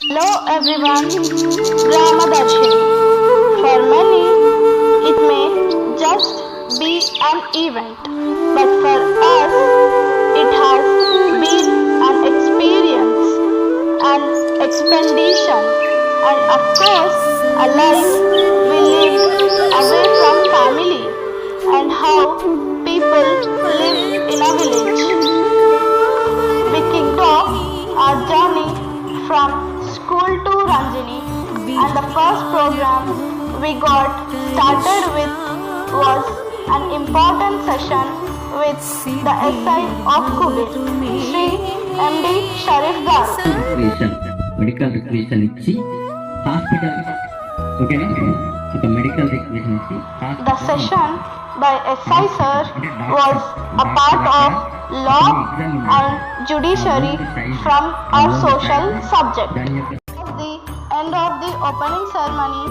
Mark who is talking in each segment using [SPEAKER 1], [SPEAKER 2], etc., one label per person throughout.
[SPEAKER 1] Hello everyone, Gramadarshini. For many, it may just be an event, but for us, it has been an experience, an expedition, and of course, a life we lived away from family and how people live in a village. We kicked off our journey from school to Ranjini, and the first program we got started with was an important session with the SI of Kubir, Sri MD Sharif Garu.
[SPEAKER 2] Medical requisition ఇచ్చి hospital ఓకేనా ఒక medical requisition ఇచ్చి
[SPEAKER 1] The session by SI sir was a part of law and judiciary from our social subject. At the end of the opening ceremony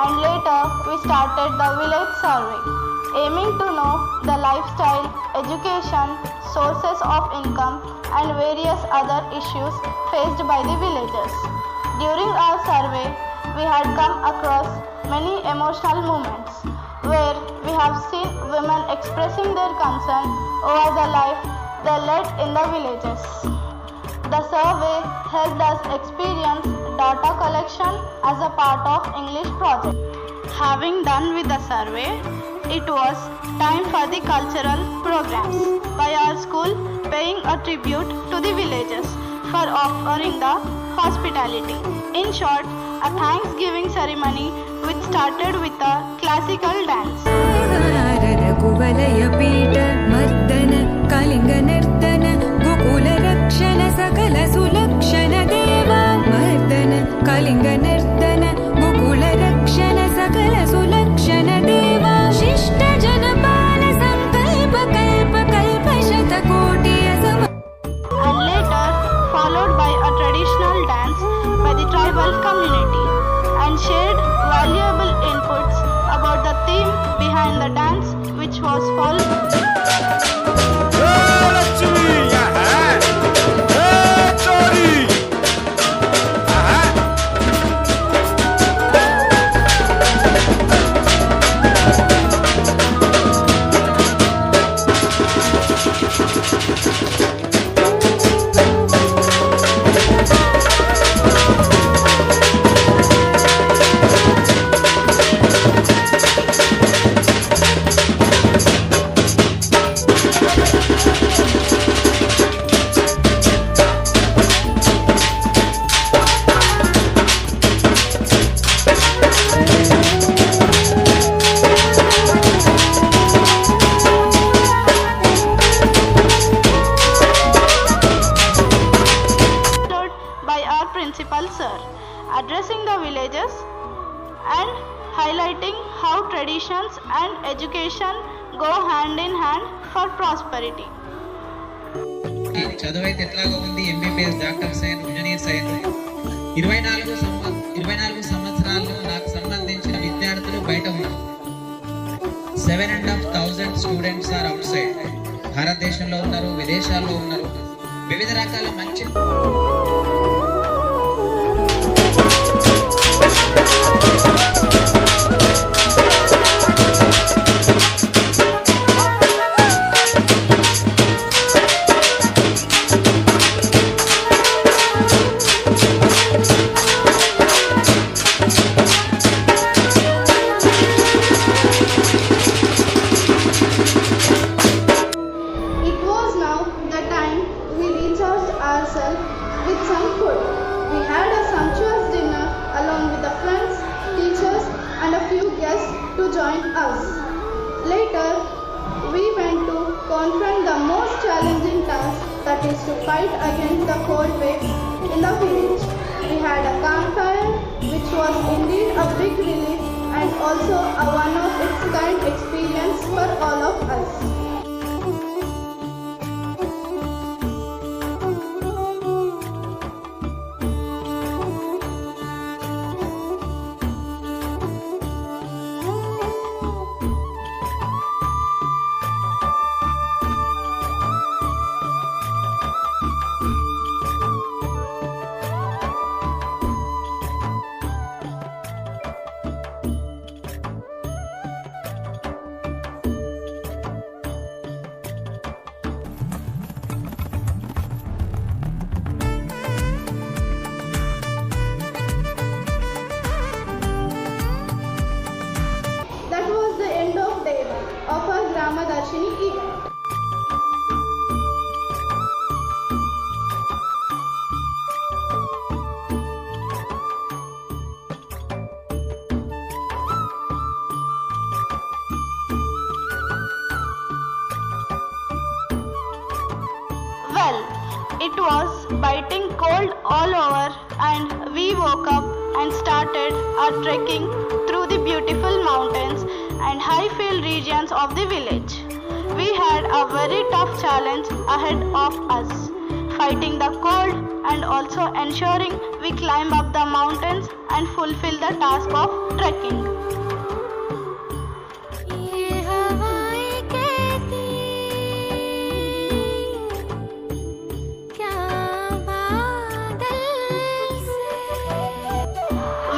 [SPEAKER 1] and later we started the village survey, aiming to know the lifestyle, education, sources of income and various other issues faced by the villagers. During our survey, we had come across many emotional moments where we have seen women expressing their concern over the life they led in the villages. The survey helped us experience data collection as a part of English project. Having done with the survey, it was time for the cultural programs by our school paying a tribute to the villagers for offering the hospitality. In short, a Thanksgiving ceremony which started with a classical dance. Followed by a traditional dance by the tribal community, and shared valuable inputs about the theme behind the dance, which was followed. Principal sir, addressing the villagers and highlighting how traditions and education go hand in hand for prosperity.
[SPEAKER 3] చదువైతే ఎట్లాగో ఉంది, MBBS, doctors అయ్యాను, engineers అయ్యాను. 24 సంవత్సరాల్లో నాకు సంబంధించిన విద్యార్థులు బయట ఉన్నారు. 7,500 స్టూడెంట్స్ ఆర్ అవుట్ సైడ్. భారతదేశంలో ఉన్నారు, విదేశాల్లో ఉన్నారు, వివిధ రకాల మంచి
[SPEAKER 1] with some food. We had a sumptuous dinner along with the friends, teachers and a few guests to join us. Later, we went to confront the most challenging task, that is to fight against the cold waves in the village. We had a campfire which was indeed a big relief and also a one of its kind experience for all of us. cold all over and we woke up and started our trekking through the beautiful mountains and high-field regions of the village. We had a very tough challenge ahead of us, fighting the cold and also ensuring we climb up the mountains and fulfill the task of trekking.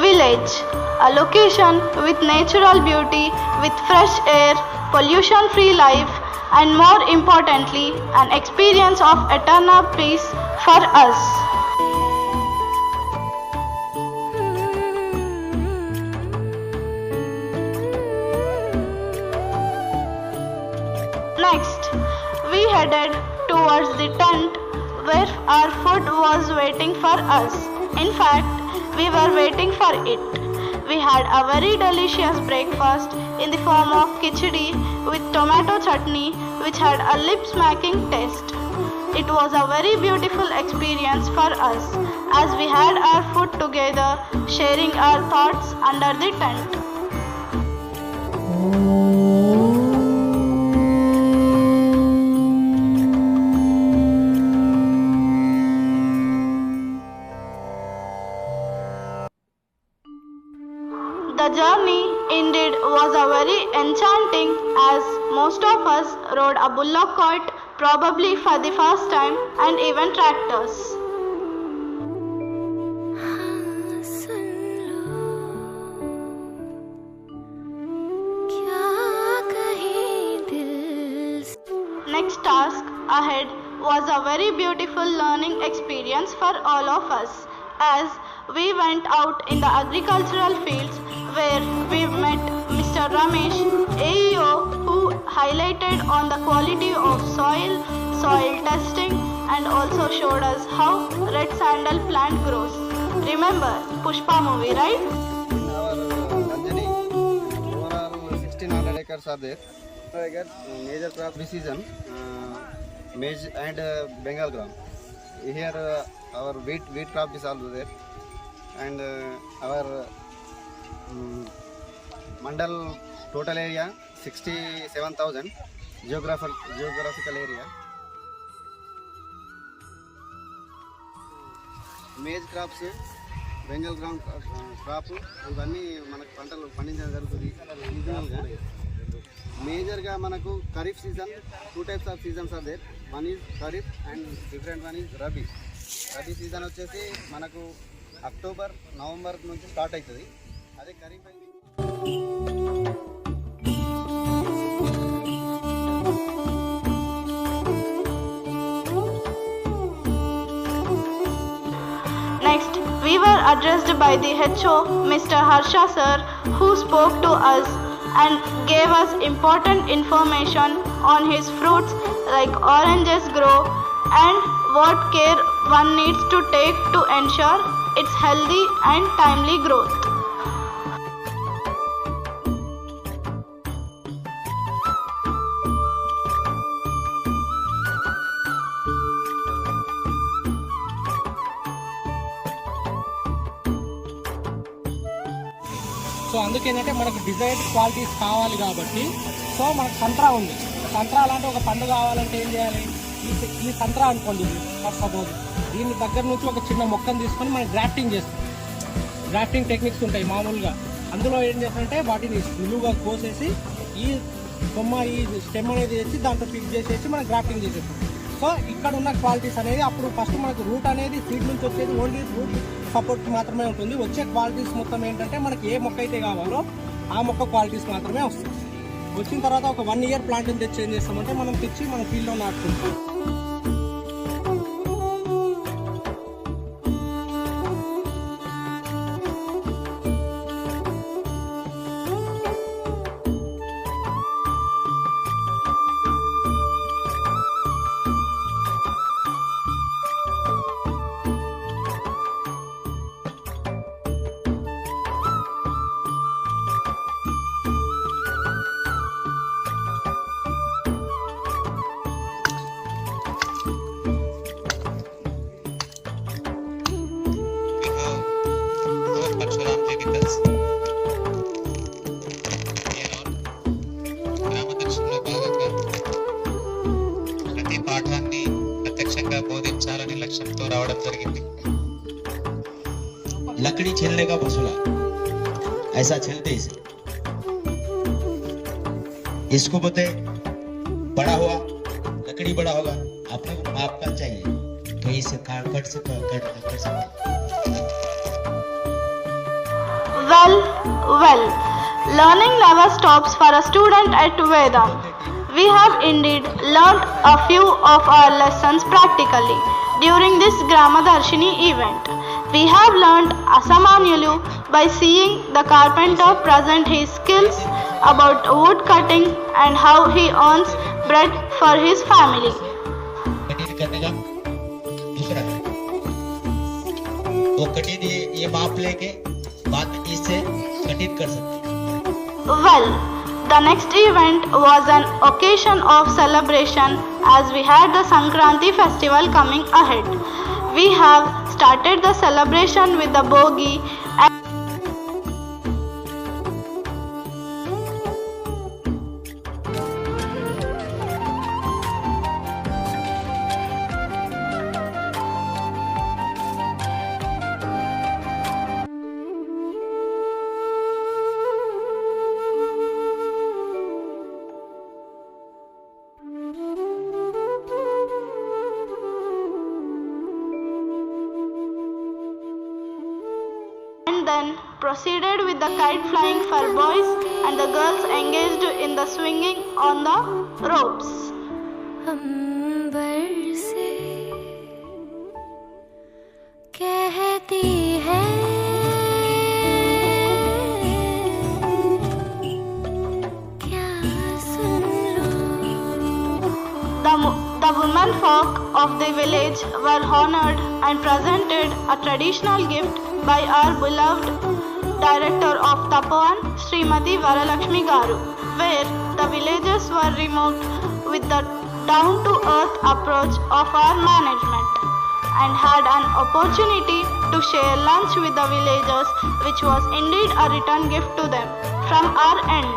[SPEAKER 1] Village, a location with natural beauty, with fresh air, pollution-free life, and more importantly, an experience of eternal peace for us. Next, we headed towards the tent where our food was waiting for us. In fact, we were waiting for it. We had a very delicious breakfast in the form of khichdi with tomato chutney, which had a lip-smacking taste. It was a very beautiful experience for us as we had our food together, sharing our thoughts under the tent. The journey indeed was a very enchanting as most of us rode a bullock cart probably for the first time and even tractors. Next task ahead was a very beautiful learning experience for all of us as we went out in the agricultural fields where we met Mr. Ramesh, AEO, who highlighted on the quality of soil testing and also showed us how red sandal plant grows. Remember Pushpa movie, right?
[SPEAKER 4] In our Ranjani, overall 1600 acres are there. Major crop this season, maize and Bengal gram. Here our wheat crop is also there, and our mandal total area 67,000 geographical area. Maize crops, Bengal gram crop ఇవన్నీ మనకు పంటలు పండించడం జరుగుతుంది సీజనల్గా. మేజర్గా మనకు kharif season 2 types of seasons are there. One is kharif and different one is rabi. Rabi season వచ్చేసి మనకు అక్టోబర్ నవంబర్ నుంచి స్టార్ట్ అవుతుంది. అదే ఖరీఫ్ అయితే
[SPEAKER 1] Next, we were addressed by the HO, Mr. Harsha sir, who spoke to us and gave us important information on his fruits like oranges grow and what care one needs to take to ensure its healthy and timely growth.
[SPEAKER 5] So అందుకేంటంటే మనకు desired qualities కావాలి కాబట్టి so మనకు సంత్రా ఉంది. సంత్రా లాంటి ఒక పండు కావాలంటే ఏం చేయాలి? ఈ సంత్రా అనుకోండి, సపోజ్ దీని దగ్గర నుంచి ఒక చిన్న మొక్కను తీసుకొని మనం గ్రాఫ్టింగ్ చేస్తాం. గ్రాఫ్టింగ్ టెక్నిక్స్ ఉంటాయి మామూలుగా. అందులో ఏం చేస్తారంటే వాటిని నిలువుగా కోసేసి ఈ కొమ్మ ఈ స్టెమ్ అనేది వేసి దాంట్లో ఫిక్స్ చేసేసి మనం గ్రాఫ్టింగ్ చేసేస్తాం. సో ఇక్కడ ఉన్న క్వాలిటీస్ అనేది అప్పుడు ఫస్ట్ మనకు రూట్ అనేది సీడ్ నుంచి వచ్చేది ఓన్లీ రూట్ సపోర్ట్ మాత్రమే ఉంటుంది. వచ్చే క్వాలిటీస్ మొత్తం ఏంటంటే మనకి ఏ మొక్క అయితే కావాలో ఆ మొక్క క్వాలిటీస్ మాత్రమే వస్తాయి. వచ్చిన తర్వాత ఒక 1 year ప్లాంట్ని తెచ్చి ఏం చేస్తామంటే మనం తెచ్చి మన ఫీల్డ్లో నాటుకుంటాం.
[SPEAKER 3] vehicles. గ్రామదర్శనలో భాగంగా ప్రతి పాఠాన్ని ప్రత్యక్షంగా బోధించాలనే లక్ష్యంతో రావడం జరిగింది.
[SPEAKER 6] लकड़ी छीलने का वसूला, ऐसा छीलते इसे, इसको बोलते बड़ा हुआ, लकड़ी बड़ा होगा, अपने को मापना चाहिए तो इसे कट से कर सकते.
[SPEAKER 1] Well, learning never stops for a student at Vedam. We have indeed learnt a few of our lessons practically during this Gramadarshini event. We have learnt Asamanyulu by seeing the carpenter present his skills about wood cutting and how he earns bread for his family.
[SPEAKER 6] Cutting करने का दूसरा है, वो cutting ये माप लेके बाद में इससे कटिंग कर सकते.
[SPEAKER 1] Well, the next event was an occasion of celebration as we had the Sankranti festival coming ahead. We have started the celebration with the bogi and then proceeded with the kite flying for boys and the girls engaged in the swinging on the ropes.
[SPEAKER 7] अंबर से कहती है क्या सुन लो.
[SPEAKER 1] The women folk of the village were honored and presented a traditional gift by our beloved director of Tapovan, Srimati Varalakshmi Garu, where the villagers were removed with the down-to-earth approach of our management and had an opportunity to share lunch with the villagers, which was indeed a return gift to them from our end.